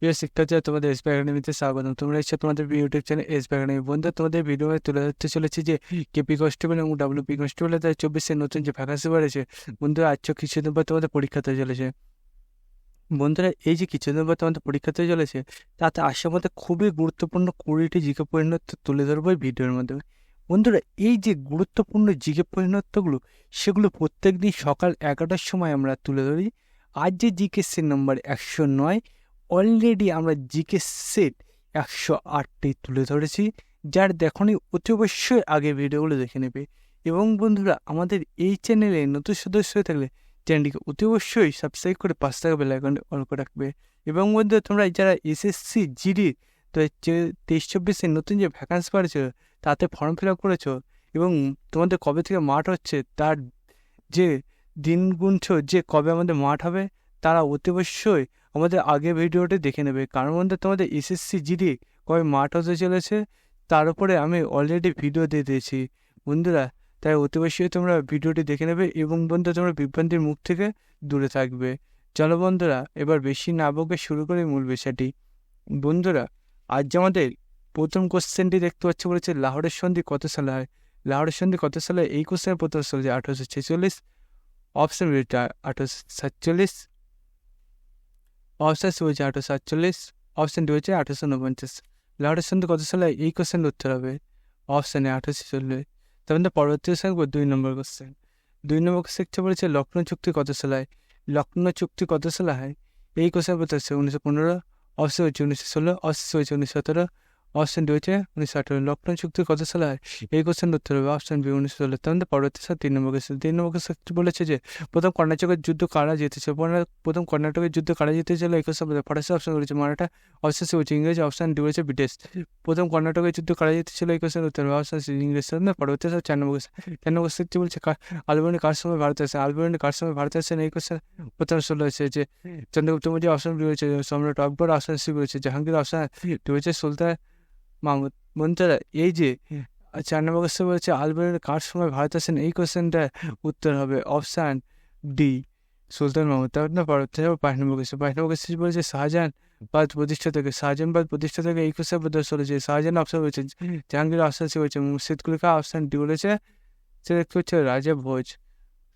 প্রিয় শিক্ষার্থীরা, তোমাদের এসপি একাডেমিতে স্বাগতম। তোমরা এসে তোমাদের ইউটিউব চ্যানেল এসপি একাডেমি। বন্ধু, তোমাদের ভিডিওতে তুলে ধরতে চলেছি যে কেপি কনস্টেবল এবং ডাব্লিউপি কনস্টেবল 2024 নতুন যে ভ্যাকান্সি বাড়েছে। বন্ধুরা, আজ কিছুদিন পর তোমাদের পরীক্ষাতে চলেছে। বন্ধুরা, এই যে কিছুদিন পর তোমাদের পরীক্ষাতে চলেছে, তাতে আসার মধ্যে খুবই গুরুত্বপূর্ণ 20টি জিকে পরিণত তুলে ধরবো এই ভিডিওর মাধ্যমে। বন্ধুরা, এই যে গুরুত্বপূর্ণ জিকে পরিণতগুলো, সেগুলো প্রত্যেক দিন সকাল 11টার সময় আমরা তুলে ধরি। আজ যে জিকে সেট নম্বর 109, অলরেডি আমরা জিকে সেট 108টি তুলে ধরেছি। যার দেখনি অতি অবশ্যই আগে ভিডিওগুলো দেখে নেবে। এবং বন্ধুরা, আমাদের এই চ্যানেলে নতুন সদস্য হয়ে থাকলে চ্যানেলটিকে অতি অবশ্যই সাবস্ক্রাইব করে পাঁচ টাকা বেল আইকনটি অন করে রাখবে। এবং বন্ধু, তোমরা যারা এসএসসি জিডি তো 23-24 নতুন যে ভ্যাকান্সি বাড়ছে, তাতে ফর্ম ফিল আপ করেছো এবং তোমাদের কবে থেকে মাঠ হচ্ছে তার যে দিন গুনছো যে কবে আমাদের মাঠ হবে, তারা অতি অবশ্যই আমাদের আগের ভিডিওটি দেখে নেবে। কারণ বন্ধু, তোমাদের এসএসসি জিডি কবে মাঠ হতে চলেছে তার উপরে আমি অলরেডি ভিডিও দিয়ে দিয়েছি বন্ধুরা। তাই অতি অবশ্যই তোমরা ভিডিওটি দেখে নেবে এবং বন্ধু, তোমরা বিভ্রান্তির মুখ থেকে দূরে থাকবে। চলো বন্ধুরা, এবার বেশি না বকে শুরু করি মূল বিষয়টি। বন্ধুরা, আজ আমাদের প্রথম কোশ্চেনটি দেখতে পাচ্ছি, বলেছে লাহোরের সন্ধি কত সালে হয়। লাহোরের সন্ধি কত সালে, এই কোশ্চেনের প্রথম সালে 1846, অপশন বলছে 1847, অপশন সি হচ্ছে 1848, অপশন ডি হচ্ছে 1849। লাহোরের সন্ধি কত সালে, এই কোশ্চেনের উত্তর হবে অপশানে 1846। তারপর পরবর্তী কোশ্চেন 2 নম্বর কোশ্চেন। 2 নম্বর কোশ্চেন বলেছে লখনৌ চুক্তি কত সালে হয়। লখনৌ চুক্তি কত সালে হয়, এই কোশ্চেন বলতে হচ্ছে 1915, অপশন হচ্ছে 1916, অপশন হচ্ছে 1917, অপশন ডি হচ্ছে 1918। লখনৌ চুক্তি কত সালে হয়, এই কোশ্চেন উত্তর হবে অপশন বি 1916। তার পরবর্তী স্যার 3 নম্বর কোশ্চেন। 3 নম্বর কোশ্চেন বলেছে যে প্রথম কর্ণাটকের যুদ্ধ কারা জিতেছে। প্রথম কর্ণাটকের যুদ্ধ কারা জিতেছিল, এই কোশ্চেন ফরাসি, অপশন বলেছে মারাঠা, অপশন সি হচ্ছে ইংরেজ, অপশন ডি হচ্ছে ব্রিটিশ। প্রথম কর্ণাটকের যুদ্ধ কারা জিতেছিল, এই কোশ্চেন উত্তর হবে অপশন সি ইংরেজ। পরবর্তী স্যার 4 নম্বর কোশ্চেন। 4 নম্বর কোশ্চেন বলছে আলবর্নি কার সময় ভারতে আসেন। আলবর্নি কার সময় ভারতে আসেন, এই কোশ্চেন প্রথম ষোলো হয়েছে যে চন্দ্রগুপ্ত মৌর্য, অপশন বি হয়েছে সম্রাট আকবর, অপশন সি হয়েছে জাহাঙ্গীর, অপশন ডি হচ্ছে সুলতান মাহমুদ। বন্ধুরা, এই যে 4 নম্বর কোশ্চেন বলেছে আলবর্নি কার সময় ভারত আসেন, এই কোশ্চেনটার উত্তর হবে অপশান ডি সুলতান মাহমুদ। তারপর পরবর্তী 5 নম্বর কোশ্চেন। 5 নম্বর কোশ্চেন বলেছে শাহজাহান বাদ প্রতিষ্ঠা থেকে। শাহজাহান বাদ প্রতিষ্ঠা থেকে, এই কোশ্চেন প্রদর্শ হয়েছে শাহজাহান, অপশন হয়েছে জাহাঙ্গীর, অপশন সি হয়েছে মুর্শিদ কুলি খাঁ, অপশন ডি বলেছে সে দেখতে হচ্ছে রাজা ভোজ।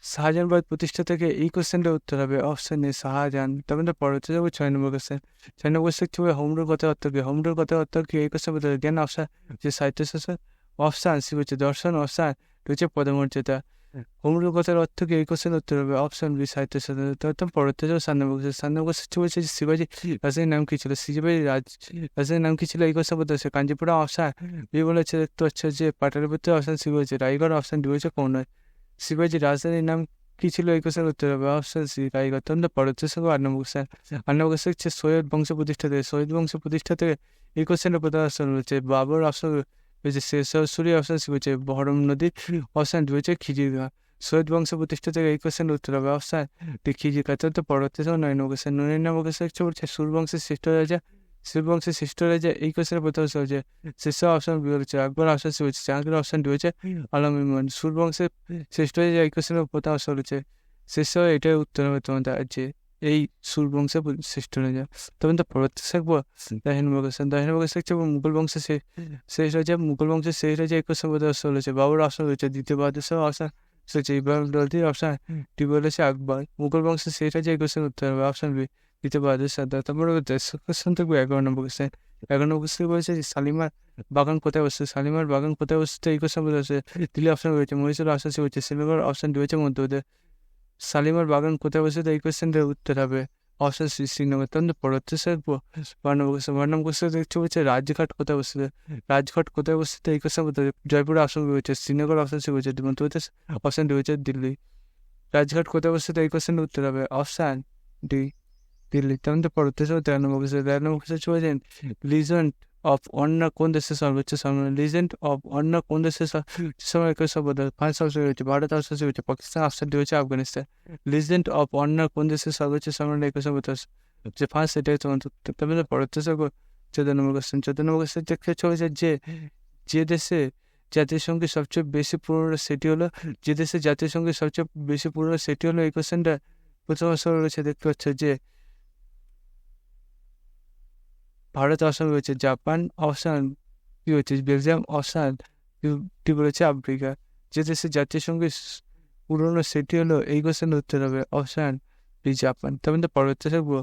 শাহজাহান বাদ প্রতিষ্ঠা থেকে, এই কোশ্চেনটার উত্তর হবে অপশন এ শাহজাহান। তারপর পরবর্তী যাবো 6 নম্বর কোশ্চেন। 6 নম্বর কোশ্চেন হচ্ছে হোমরুল কথাবার্ত কি। হোমরুল কথাবার্ত কি, এই কোশ্চেন বলতে জ্ঞান, অপশন যে সাহিত্য শাসন, অপশন সি হচ্ছে দর্শন, অপশন ডি হচ্ছে পদমর্যাদা। হোমরুল কথার অর্থ কি, এই কোশ্চেন উত্তর হবে অপশন বি সাহিত্য শাসন। তারপর পরবর্তী যাবো 7 নম্বর কোশ্চেন। 7 নম্বর কোশ্চেন বলছে যে শিবাজি রাজধানীর নাম কি ছিল। শিবাজি রাজধানীর নাম কি ছিল, এই কোশ্চেন বলতে হচ্ছে কাঞ্চিপুরম, অপশন বি বলেছে দেখতে হচ্ছে যে পাটালিপুত্র, অপশন সি হচ্ছে রায়গড়, অপশন ডি হচ্ছে কনৌজ। শিবাজি রাজধানীর নাম কি ছিল, এই কোশ্চেন উত্তর হবে অপশন সি রায়গড়। তখন পরবর্তী সঙ্গে 8 নম্বর কোশ্চেন। 8 নম্বর কোশ্চেন হচ্ছে সৈয়দ বংশ প্রতিষ্ঠা থেকে। সৈয়দ বংশ প্রতিষ্ঠা থেকে, এই কোশ্চেনের প্রথম অপশন রয়েছে বাবর, অপশন হয়েছে শেরশাহ, অপশন সি হচ্ছে বহরম নদী, অপশন ডি হচ্ছে খিজিরগাঁ। সৈয়দ বংশ প্রতিষ্ঠা থেকে, এই কোশ্চেনের উত্তর হবে অপশন ডি খিজিরগাঁ। তখন পরবর্তী সঙ্গে 9 নম্বর কোশ্চেন। 9 নম্বর কোশ্চেন হচ্ছে সুরবংশের শ্রেষ্ঠ রাজা। সুরবংশের শ্রেষ্ঠ রাজা, এই কোশ্চেনের প্রথম অপশন হচ্ছে শেরশাহ, অপশন বি হচ্ছে আকবর, অপশন সি হচ্ছে জাহাঙ্গীর, অপশন ডি হচ্ছে আলম ইমরান। সুরবংশের শ্রেষ্ঠ রাজা, এই কোশ্চেনের প্রথম অপশন হচ্ছে শেরশাহ, এটাই উত্তর হবে তোমাদের যে এই সুরবংশের শ্রেষ্ঠ রাজা। তখন তো পরবর্তী থাকবো 10 নম্বর কোশ্চেন। 10 নম্বর কোশ্চেন হচ্ছে মুঘল বংশের শেষ রাজা। মুঘল বংশের শেষ রাজা, এই কোশ্চেন প্রথম অপশন হচ্ছে বাবর, অপশন হচ্ছে দ্বিতীয় বাহাদুর শাহ, অপশন হচ্ছে ইব্রাহিম লোধি, অপশন ডি বলেছে আকবর। মুঘল বংশের শেষ রাজা, এই কোশ্চেন উত্তর হবে অপশন বি দ্বিতীয় বাহাদুর শাহ। তারপরে কোশ্চেন থাকবে 11 নম্বর কোশ্চেন। 11 নম্বর কোশ্চেন বলেছে যে শালিমার বাগান কোথায় অবস্থিত। শালিমার বাগান কোথায় অবস্থিত, এই কোশ্চেন বলেছে দিল্লি, অপশন রয়েছে মহীশূর, অপশন সি হচ্ছে শ্রীনগর, অপশন ডি হচ্ছে মধ্যপ্রদেশ। শালিমার বাগান কোথায় অবস্থিত, এই কোশ্চেনটার উত্তর হবে অপশন সি শ্রীনগর। তখন পরবর্তী স্যার 12 নম্বর কোশ্চেন। 12 নম্বর কোশ্চেন দেখতে হচ্ছে রাজঘাট কোথায় অবস্থিত। রাজঘাট কোথায় অবস্থিত, এই কোশ্চেন বলতে জয়পুরে, অপশন বি হচ্ছে শ্রীনগর, অপশন সি হচ্ছে মধ্যপ্রদেশ, অপশন ডি হচ্ছে দিল্লি। রাজঘাট কোথায় অবস্থিত, এই কোশ্চেনের উত্তর হবে অপশন ডি দিল্লি। তেমন পরবর্তী 13 নম্বর কোশ্চেন। 13 নম্বর কোশ্চেন বলছেন লিজেন্ড অফ অন্না কোন দেশের সর্বোচ্চ সম্মান। লিজেন্ড অফ অন্না কোন দেশের সময় সর্বদা ফার্স্ট অপশন হচ্ছে ভারত, অপশন হচ্ছে পাকিস্তান, অপশন ডি হচ্ছে আফগানিস্তান। লিজেন্ড অফ অন্না কোন দেশের সর্বোচ্চ সম্মান, এই কোশ্চেন যে ফার্স্ট, সেটাই তোমার উত্তর। তারপরে পরবর্তী 14 নম্বর কোশ্চেন। 14 নম্বর কোশ্চেন দেখতে হচ্ছে যে যে দেশে জাতীয় সঙ্গীত সবচেয়ে বেশি পুরনো সেটি হলো, যে দেশে জাতীয় সঙ্গীত সবচেয়ে বেশি পুরনো সেটি হলো, এই কোশ্চেনটা প্রথম অপশন রয়েছে দেখতে হচ্ছে যে ভারত অপশন রয়েছে জাপান, অপশন কি হচ্ছে বেলজিয়াম, অপশন ডি বলেছে আফ্রিকা। যে দেশের জাতীয় সঙ্গীত পুরনো সেটি হলো, এই কোশ্চেনের উত্তর হবে অপশন বি জাপান। তবে পরবর্তী থাকবো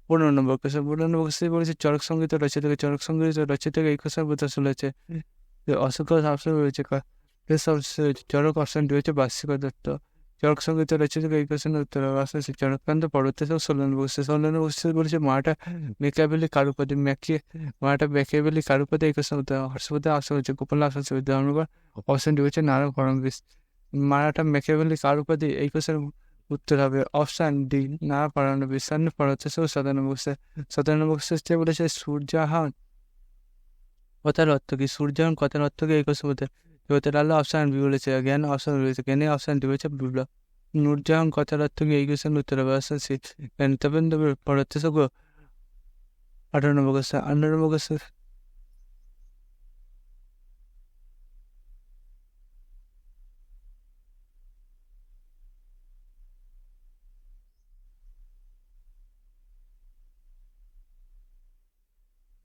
15 নম্বর কোশ্চেন। 15 নম্বর কোশ্চেন বলেছে চরক সঙ্গীত রচয়িতাকে, চরক সঙ্গীত রচয়িতাকে এই কোশ্চেন বোঝা চলেছে অসংখ্য অপশন রয়েছে। চরক অপশন ডি হচ্ছে বার্ষিক দত্ত। চরক সঙ্গীত রচয়িতাকে এই কোশ্চেনের উত্তর হবে অপশন সি চরককান্ত। পরবর্তী থাকবে 16 নম্বর কোশ্চেন। 16 নম্বর কোশ্চেন বলেছে মারাঠা মেকাবেলি কারুপদে, মারাঠা মেকাবেলি কারুপদে এই কোশ্চেন উত্তর হবে হর্ষবর্ধন। অপশন হচ্ছে গোপাল, অপশন সি বিদ্যারণ্যগর, অপশন ডি হচ্ছে নারায়ণ ফড়নবিস। মারাঠা মেকাবেলি কারুপদে এই কোশ্চেন উত্তর হবে অপশন ডি নারায়ণ ফড়নবিস। পরবর্তী 17 নম্বর কোশ্চেন। 17 নম্বর কোশ্চেন বলেছে সূর্যাহন কথার অর্থ কি? সূর্যাহন কথার অর্থ কি? এই কোশ্চেন বলতে পারলে অপশন বি বলেছে জ্ঞান, অপশন রয়েছে জ্ঞানে, অপশন ডি হচ্ছে বিপ্লব। নূরজাহান কথার অর্থ কি? এই কোশ্চেন উত্তর হবে অপশন সি জ্ঞান। তবে পরবর্তী 18 নম্বর কোশ্চেন। 18 নম্বর কোশ্চেন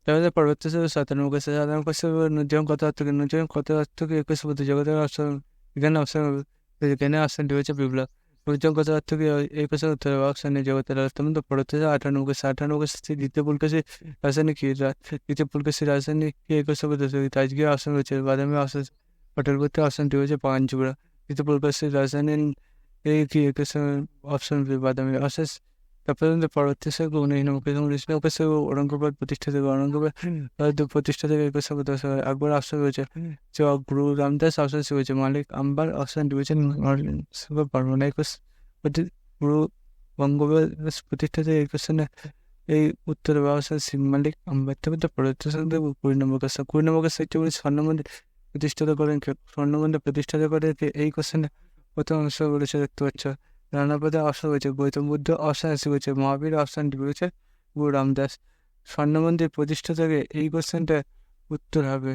তাহলে পরবর্তী 17 নম্বর কোশ্চেন। 17 নম্বর কোশ্চেন নূরজাহান কথার অর্থ কি? নূরজাহান কথার অর্থ কি? একুশ বুদ্ধি জগতের অপশন এখানে অপশন জ্ঞানে, অপশন ডি হচ্ছে বিপ্লব। নূরজাহান কথার অর্থ কি? এই কোশ্চেন উত্তর হবে অপশন এ জগতের অর্থ। পরবর্তী 18 নম্বর কোশ্চেন। 18 নম্বর কোশ্চেন দ্বিতীয় পুলকেশী রাজধানী কি? দ্বিতীয় পুলকেশী রাজধানী কি? এই কোশ্চেন বলতে আজকে অপশন রয়েছে বাদামি, অপশন পটলবর্তী, অপশন ডি হচ্ছে পাঞ্চুরা। দ্বিতীয় পুলকেশী রাজধানী এই কি? এই কোশ্চেন অপশন বি বাদামি। অপশন তারপরে পরবর্তী 19 নম্বর কোশ্চেন। 19 নম্বর কোশ্চেন ঔরঙ্গাবাদ প্রতিষ্ঠা থেকে, ঔরঙ্গাবাদ প্রতিষ্ঠা থেকে এই কোশ্চেন আকবর। অপশন রয়েছে গুরু রামদাস, অপশন সি হয়েছে মালিক আম্বার, অপশন ডি হচ্ছে বর্মন। এই গুরু বঙ্গবন্ধু প্রতিষ্ঠা থেকে এই কোশ্চেনে এই উত্তর অপশন সি মালিক আম্বার। তবে পরবর্তী 20 নম্বর কোশ্চেন। 20 নম্বর কোশ্চেন বলে স্বর্ণমন্দির প্রতিষ্ঠিত করেন কে? স্বর্ণমন্দির প্রতিষ্ঠিত করে কে? এই কোশ্চেনে প্রথম অংশ বলেছে দেখতে পাচ্ছ রানাপদে, অপশন হয়েছে গৌতম বুদ্ধ, অপশন সি হয়েছে মহাবীর, অপশন ডি হয়েছে গুরু রামদাস। স্বর্ণমন্দির প্রতিষ্ঠা থেকে এই কোশ্চেনটা উত্তর হবে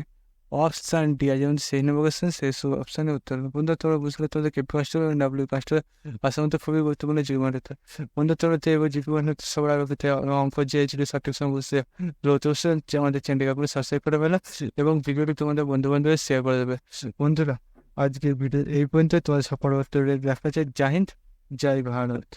অপশন ডি। যেমন সেই নম্বর কোশ্চেন সেই অপশানে উত্তর হবে। বন্ধু তোমরা বুঝলে তোমাদের কেপি মাস্টার এবং ডাব্লিউ মাস্টার পাশের মধ্যে খুবই গুরুত্বপূর্ণ জীবন হতো। বন্ধু তোমরা তো এবার জিপি বানাতে সবার আগে অঙ্ক যে ছিল সঠিক সময় বুঝতে যে আমাদের চ্যানেলকে সাবস্ক্রাইব করে ফেলো এবং ভিডিওটি তোমাদের বন্ধু বান্ধবের শেয়ার করে দেবে। বন্ধুরা আজকের ভিডিও এই পর্যন্ত। তোমাদের পরবর্তী দেখা যায়। জয় হিন্দ, জয় ভারত।